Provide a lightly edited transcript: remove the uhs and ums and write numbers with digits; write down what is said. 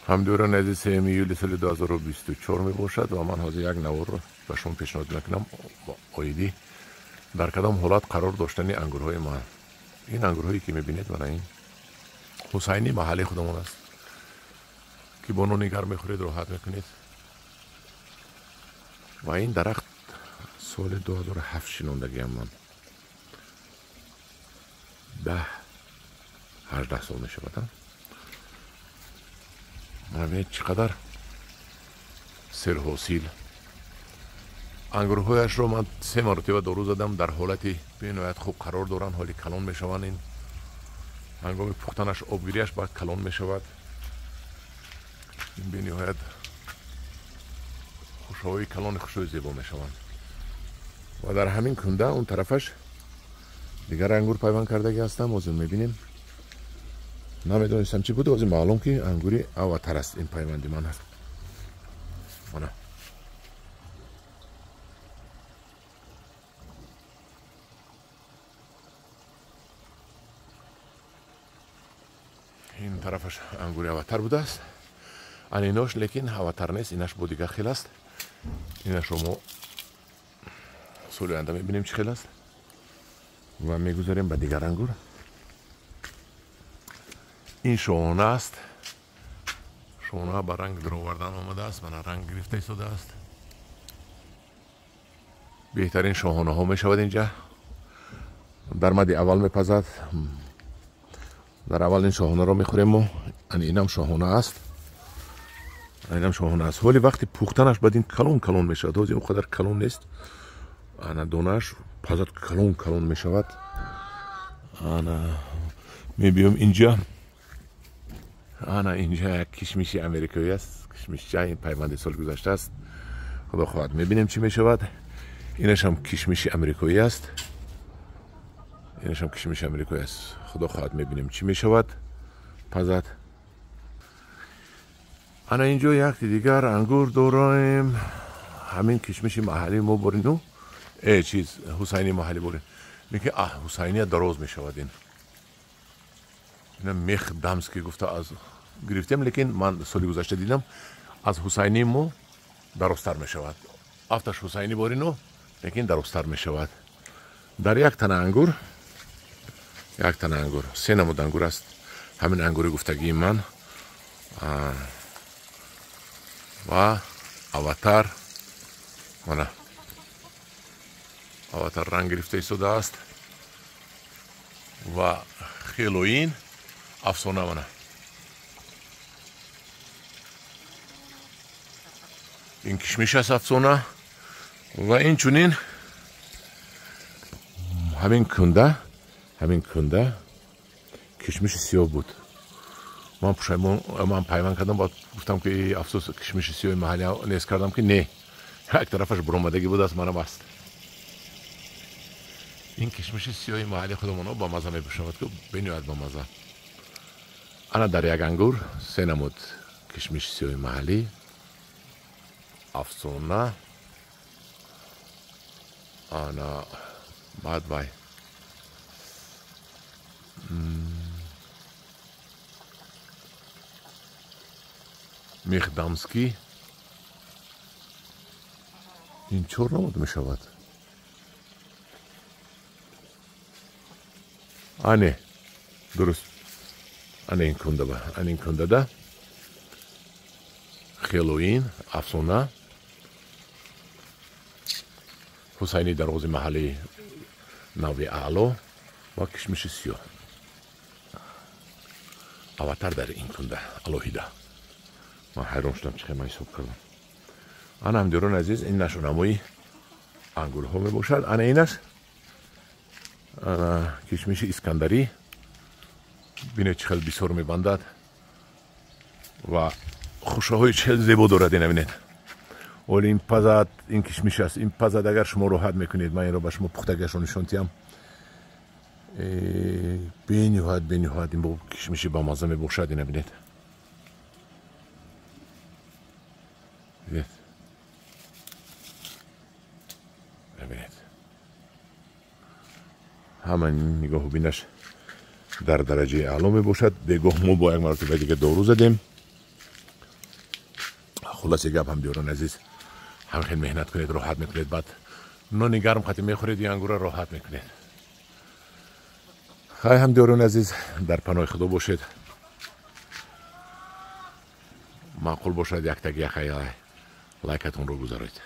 همدوران عزیز 3 یولی سال 2024 می باشد و من حاضر یک نوار رو به شما پیشنهاد میکنم با آیدی در کدام حالت قرار داشتن انگورهای ما. این انگورهایی که میبینید من این حسینی محلی خودمون است که با نون گرم میخورید راحت میکنید و این درخت سال 2007 شنوندگی هم من 18 سال میشه بدم. ببینید چقدر سرحاصیل انگورهایش رو من 3 مرتبه دارو زدم، در حالتی به نهایت خوب قرار دارن، حالی کلان میشوند. این هنگام پختنش آبگیریش باید کلان میشود. این به نهایت خوشهایی کلان خوشوی زیبا میشوند و در همین کنده اون طرفش دیگر انگور پیوند کردگی هستم. از میبینیم نمیدونستم چی بود، از معلوم که انگوری اواتر است. این پیوندی من هست منه. این طرفش انگوری اواتر بوده است، ایناش لیکن اواتر نیست، اینش با دیگه خیل است. اینش شما سال آینده میبینیم چی خیل است و میگذاریم به دیگر انگور. این شاهانه است، شاهانه به رنگ در آوردن آمده است، من رنگ گرفته ایستاده است. بهترین شاهانه ها می شود اینجا در مد اول میپزد. در اول این شاهانه رو میخوریم و اینم شاهانه است، اینم شاهانه است. ولی وقتی پختنش بعد این کلون میشود، از این قدر کلون نیست. انا دونش پزد کلون میشود. انا میبینم اینجا اینجا کشمش امریکایی است، کشمش این پیوند سال گذشته است. خدا خواهد میبینیم چی میشود. اینش هم کشمش امریکایی است، اینش هم کشمش امریکایی است. خدا خواهد میبینیم چی میشود. پزد انا اینجا یک دیگر انگور داریم، همین کشمش محلی ما برینو چیز حسینی محلی برین میگه حسینی دراز میشود. این میخ دمس که گفته از گرفتیم، لیکن من سالی گذشته دیدم از حسینی مو درستر می شود. افتش حسینی بارینو لیکن درستر می شود. در یک تنه انگور 3 نمود انگور است. همین انگوری گفتگی من و اواتر منه اواتر رنگ گرفته ایستاده است و خیلوین افسانه منه. این کشمش است افسانه و این چونین همین کنده کشمش سیاه بود. من پیوند کردم با گفتم که افسوس کشمش سیاه محلی نیست کردم که نه، یک طرفش برآمدگی بود است منم است. این کشمش سیاه محلی خودمون با مزه میبشود که بنیاد با مزه. انا در یک انگور 3 نمود کشمش سیاه محلی افسانه. انا بعد وای میخ دامسکی این چور نمود میشود. درست این کنده ده خیلوین افسانه حسینی دراز محلی نوی اعلا و کشمش سیاه اواتر در این کنده الوهیده. من حیران شدم چه خیلی حساب کردم. انا همدیران عزیز این نشونمایی انگورها می باشد. انا اینش کشمش اسکندری بینه چخل بسیار می بندد و خوشه های چهل زیبا دارد. این بینید ولی این پزد این کشمش است. این پزد اگر شما راحت میکنید، من این رو به شما پختگیش رو نشون تیم بینیهاد این با کشمشی با مزه می باشد. این بینید همین نگاه بینش در درجه اعلا می باشد. دیگه ما با یک مرتبه دیگه دارو زدیم خلاصه گپ هم دیوران عزیز هم خیلی مهنت کنید راحت میکنید بعد نون گرم خاطر میخورید یا انگور راحت میکنید خیلی هم دیوران عزیز در پناه خدا باشید معقول باشد یک تک یک لایکتون رو گذارید